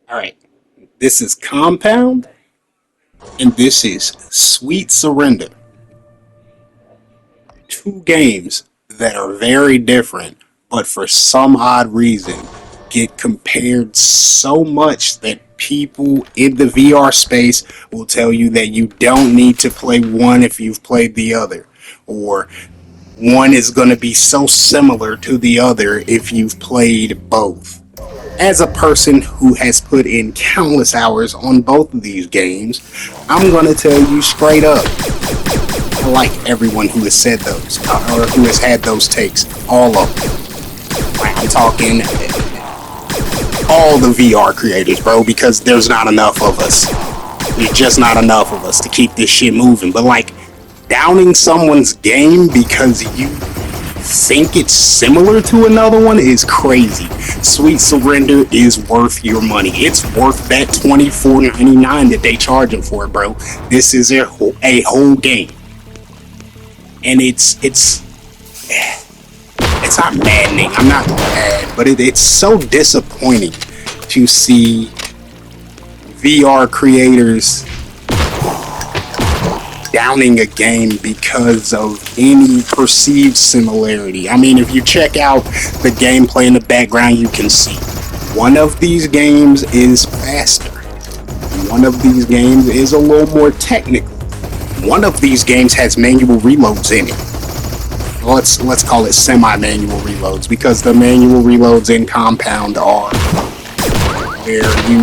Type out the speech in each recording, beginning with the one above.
All right, this is Compound, and this is Sweet Surrender. Two games that are very different, but for some odd reason get compared so much that people in the VR space will tell you that you don't need to play one if you've played the other, or one is going to be so similar to the other if you've played both. As a person who has put in countless hours on both of these games, I'm going to tell you straight up, I like everyone who has said those, or who has had those takes, all of them. I'm talking all the VR creators, bro, because there's not enough of us. There's just not enough of us to keep this shit moving. But like, downing someone's game because you think it's similar to another one is crazy. Sweet Surrender is worth your money. It's worth that $24.99 that they charging for it, bro. This is a whole game, and it's not maddening. I'm not mad, but it's so disappointing to see VR creators downing a game because of any perceived similarity. I mean, if you check out the gameplay in the background, you can see one of these games is faster. One of these games is a little more technical. One of these games has manual reloads in it. Let's call it semi-manual reloads, because the manual reloads in Compound are where you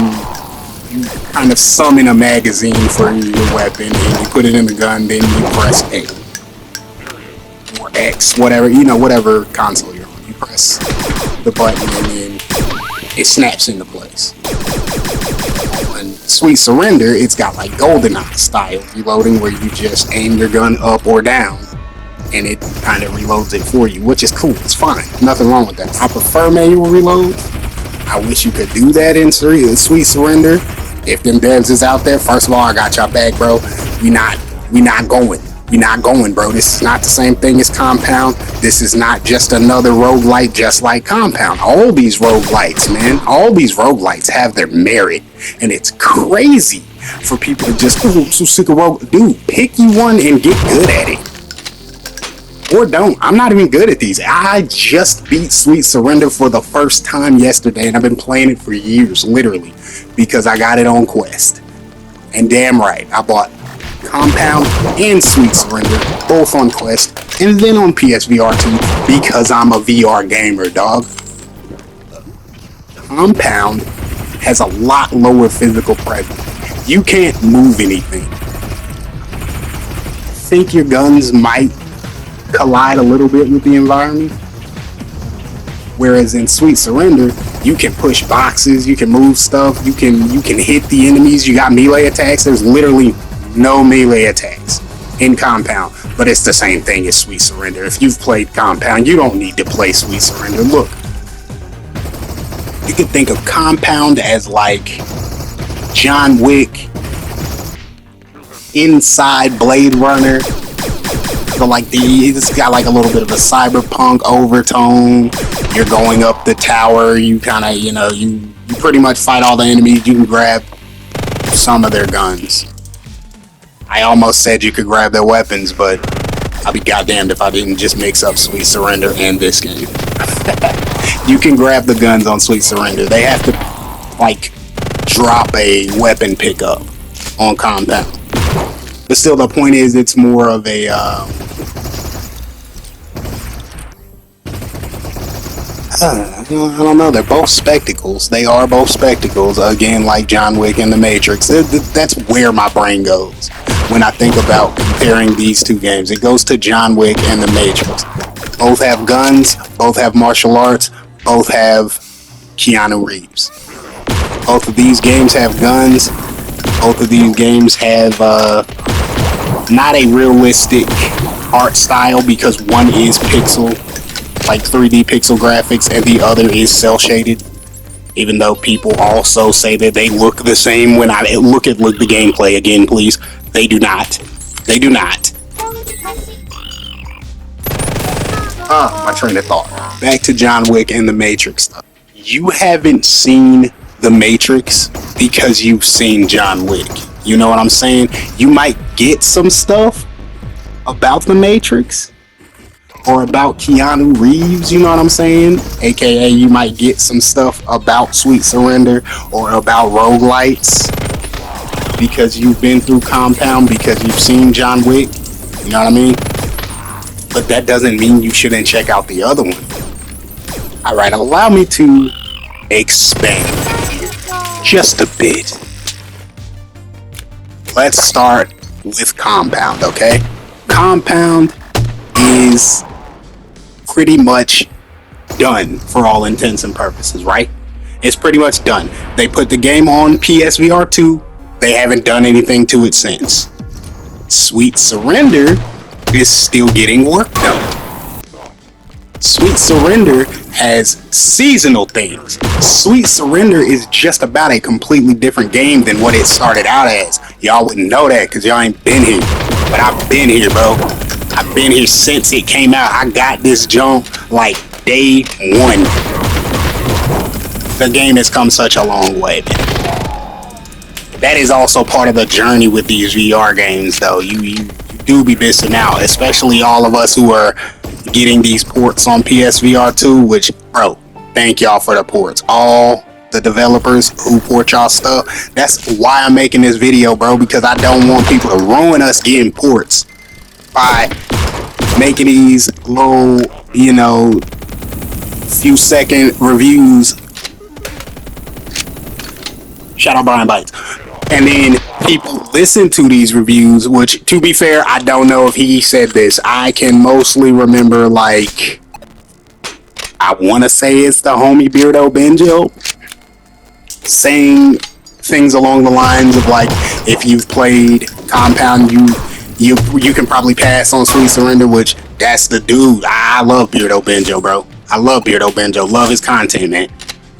kind of summon a magazine for your weapon and you put it in the gun, then you press A or X, whatever console you're on. You press the button and then it snaps into place. On Sweet Surrender, it's got like GoldenEye style reloading where you just aim your gun up or down and it kind of reloads it for you, which is cool. It's fine. Nothing wrong with that. I prefer manual reload. I wish you could do that in Sweet Surrender. If them devs is out there, first of all, I got y'all back, bro. We not going, bro. This is not the same thing as Compound. This is not just another roguelite just like Compound. All these roguelites, man, all these roguelites have their merit, and it's crazy for people to just, oh, I'm so sick of rogue. Dude, pick you one and get good at it. Or don't. I'm not even good at these. I just beat Sweet Surrender for the first time yesterday, and I've been playing it for years, literally, because I got it on Quest. And damn right, I bought Compound and Sweet Surrender, both on Quest, and then on PSVR 2, because I'm a VR gamer, dog. Compound has a lot lower physical presence. You can't move anything. Think your guns might collide a little bit with the environment, whereas in Sweet Surrender you can push boxes, you can move stuff, you can hit the enemies, you got melee attacks. There's literally no melee attacks in Compound, but it's the same thing as Sweet Surrender. If you've played Compound, you don't need to play Sweet Surrender. Look, you could think of Compound as like John Wick inside Blade Runner. So like it's got like a little bit of a cyberpunk overtone. You're going up the tower. You kind of, you pretty much fight all the enemies. You can grab some of their guns. I almost said you could grab their weapons, but I'll be goddamned if I didn't just mix up Sweet Surrender and this game. You can grab the guns on Sweet Surrender. They have to like drop a weapon pickup on Compound. But still, the point is, it's more of a I don't know. They're both spectacles. They are both spectacles. Again, like John Wick and The Matrix. That's where my brain goes when I think about comparing these two games. It goes to John Wick and The Matrix. Both have guns. Both have martial arts. Both have Keanu Reeves. Both of these games have guns. Both of these games have not a realistic art style, because one is pixel, like 3D pixel graphics, and the other is cel shaded. Even though people also say that they look the same when I look at the gameplay again, please. They do not. They do not. My train of thought. Back to John Wick and The Matrix stuff. You haven't seen The Matrix because you've seen John Wick. You know what I'm saying? You might get some stuff about The Matrix or about Keanu Reeves, you know what I'm saying? AKA you might get some stuff about Sweet Surrender or about roguelites because you've been through Compound, because you've seen John Wick, you know what I mean? But that doesn't mean you shouldn't check out the other one. Alright, allow me to expand just a bit. Let's start with Compound, okay? Compound is pretty much done for all intents and purposes, right? It's pretty much done. They put the game on PSVR 2. They haven't done anything to it since. Sweet Surrender is still getting work done. Sweet Surrender has seasonal things. Sweet Surrender is just about a completely different game than what it started out as. Y'all wouldn't know that because y'all ain't been here. But I've been here, bro. I've been here since it came out. I got this jump like day one. The game has come such a long way, man. That is also part of the journey with these VR games, though. You do be missing out, especially all of us who are getting these ports on PSVR 2, which, bro, thank y'all for the ports. All the developers who port y'all stuff. That's why I'm making this video, bro, because I don't want people to ruin us getting ports by making these low, you know, few second reviews. Shout out Brian Bites. And then people listen to these reviews, which, to be fair, I don't know if he said this. I can mostly remember, like, I want to say it's the homie Beardo Benjo saying things along the lines of, like, if you've played Compound, you can probably pass on Sweet Surrender, which that's the dude. I love Beardo Benjo, bro. I love Beardo Benjo. Love his content, man.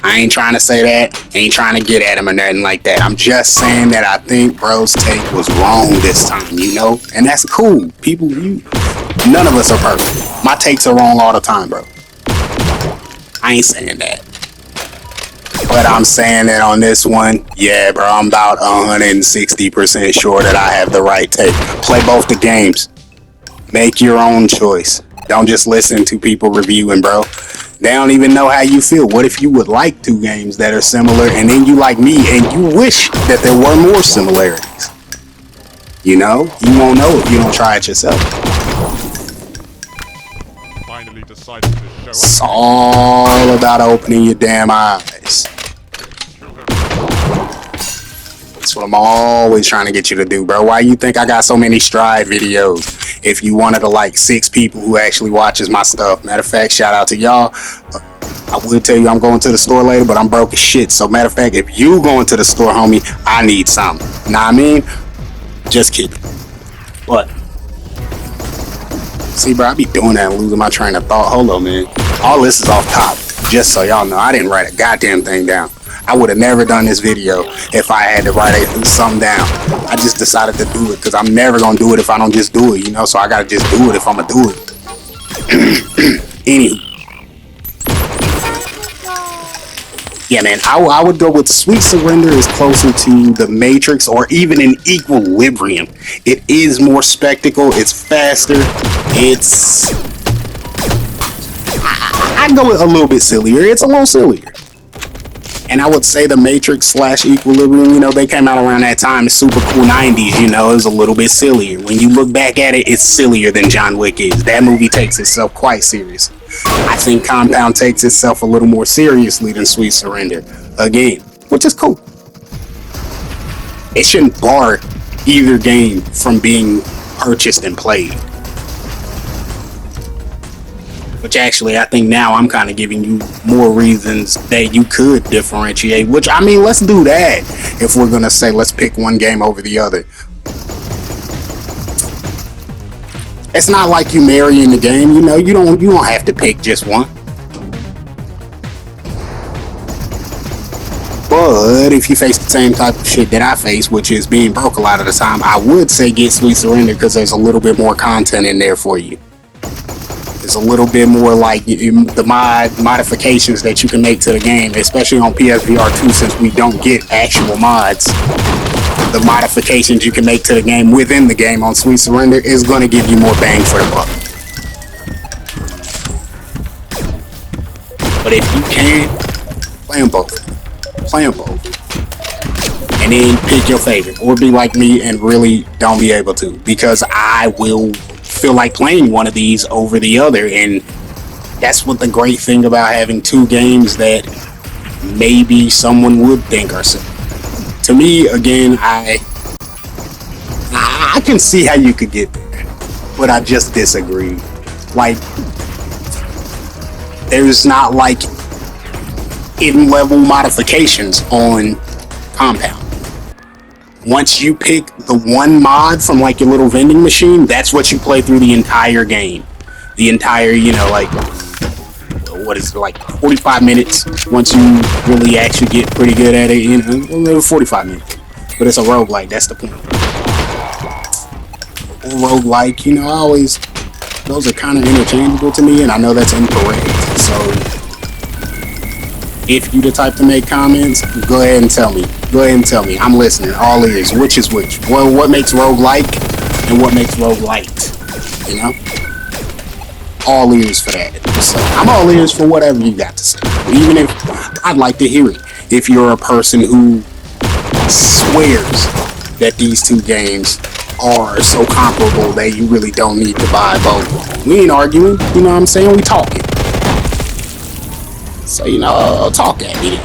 I ain't trying to say that. Ain't trying to get at him or nothing like that. I'm just saying that I think bro's take was wrong this time, you know? And that's cool. People, none of us are perfect. My takes are wrong all the time, bro. I ain't saying that. But I'm saying that on this one, yeah, bro, I'm about 160% sure that I have the right take. Play both the games. Make your own choice. Don't just listen to people reviewing, bro. They don't even know how you feel. What if you would like two games that are similar and then you like me and you wish that there were more similarities? You know? You won't know if you don't try it yourself. Finally decided to show up. It's all about opening your damn eyes. That's what I'm always trying to get you to do, bro. Why you think I got so many Stride videos? If you wanted to like 6 people who actually watches my stuff. Matter of fact, shout out to y'all. I would tell you I'm going to the store later, but I'm broke as shit. So matter of fact, if you going to the store, homie, I need something. Know what I mean? Just kidding. What? See, bro, I be doing that and losing my train of thought. Hold on, man. All this is off top. Just so y'all know, I didn't write a goddamn thing down. I would have never done this video if I had to write something down. I just decided to do it because I'm never going to do it if I don't just do it, you know? So I got to just do it if I'm going to do it. Anywho. Yeah, man, I would go with Sweet Surrender is closer to The Matrix or even an Equilibrium. It is more spectacle. It's faster. It's... I'd go with a little bit sillier. It's a little sillier. And I would say The Matrix / Equilibrium, you know, they came out around that time. It's super cool 90s, you know, it was a little bit sillier. When you look back at it, it's sillier than John Wick is. That movie takes itself quite seriously. I think Compound takes itself a little more seriously than Sweet Surrender. Again, which is cool. It shouldn't bar either game from being purchased and played. Which actually, I think now I'm kind of giving you more reasons that you could differentiate. Which, I mean, let's do that. If we're going to say, let's pick one game over the other. It's not like you marrying the game, you know. You don't have to pick just one. But if you face the same type of shit that I face, which is being broke a lot of the time, I would say get Sweet Surrender because there's a little bit more content in there for you. There's a little bit more like the modifications that you can make to the game, especially on PSVR 2, since we don't get actual mods. The modifications you can make to the game within the game on Sweet Surrender is going to give you more bang for the buck. But if you can, play them both. Play them both. And then pick your favorite. Or be like me and really don't be able to. Because I will feel like playing one of these over the other. And that's what the great thing about having two games that maybe someone would think are similar. To me, again, I can see how you could get there. But I just disagree. Like, there's not like in-level modifications on Compound. Once you pick the one mod from like your little vending machine, that's what you play through the entire game. The entire, you know, like, what is it, like 45 minutes once you really actually get pretty good at it, you know, 45 minutes. But it's a roguelike, that's the point. Or roguelike, you know, those are kind of interchangeable to me, and I know that's incorrect. So if you the type to make comments, go ahead and tell me. Go ahead and tell me. I'm listening. All ears. Which is which? Well, what makes roguelike and what makes roguelite? You know? All ears for that. So I'm all ears for whatever you got to say. Even if I'd like to hear it. If you're a person who swears that these two games are so comparable that you really don't need to buy both. We ain't arguing, you know what I'm saying? We talking. So, you know, talk at me.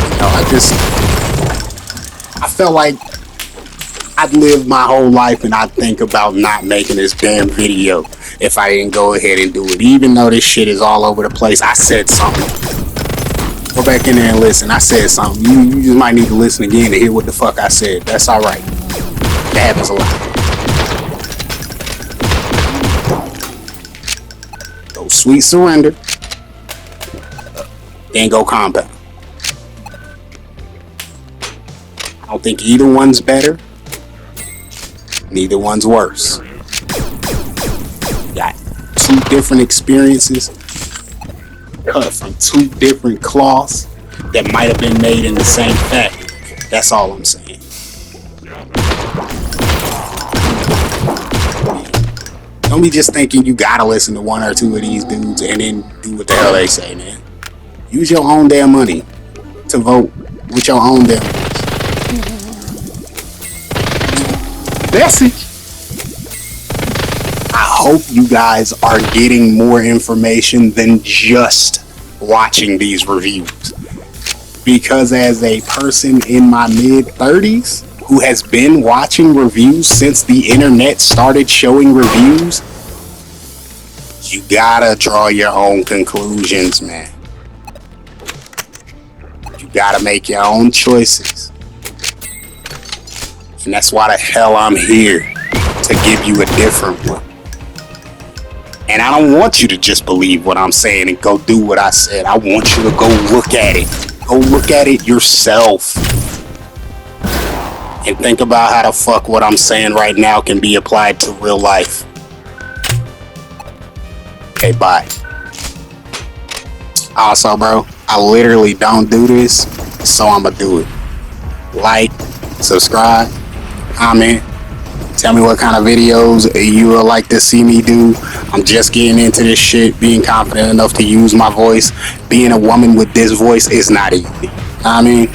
You know, I felt like I'd live my whole life and I'd think about not making this damn video if I didn't go ahead and do it. Even though this shit is all over the place, I said something. Go back in there and listen. I said something. You just might need to listen again to hear what the fuck I said. That's alright. That happens a lot. Go Sweet Surrender. Then go Compound. I don't think either one's better. Neither one's worse. Got two different experiences cut from two different cloths that might have been made in the same factory. That's all I'm saying. Don't be just thinking you gotta listen to one or two of these dudes and then do what the hell they say, man. Use your own damn money to vote with your own damn money. Message. I hope you guys are getting more information than just watching these reviews. Because as a person in my mid-30s who has been watching reviews since the internet started showing reviews, you gotta draw your own conclusions, man. You gotta make your own choices. And that's why the hell I'm here, to give you a different one. And I don't want you to just believe what I'm saying and go do what I said. I want you to go look at it. Go look at it yourself. And think about how the fuck what I'm saying right now can be applied to real life. Okay, bye. Also, bro, I literally don't do this, so I'ma do it. Like, subscribe, comment, tell me what kind of videos you would like to see me do. I'm just getting into this shit, being confident enough to use my voice. Being a woman with this voice is not easy. I mean,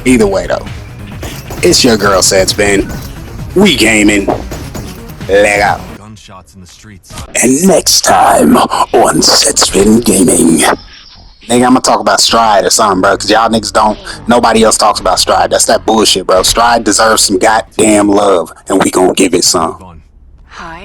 either way though, it's your girl Setspin. We gaming. Leg out. Gunshots in the streets. And next time on Setspin Gaming, nigga, I'm gonna talk about Stride or something, bro, cause y'all niggas don't, nobody else talks about Stride. That's that bullshit, bro. Stride deserves some goddamn love, and we gonna give it some. Hi.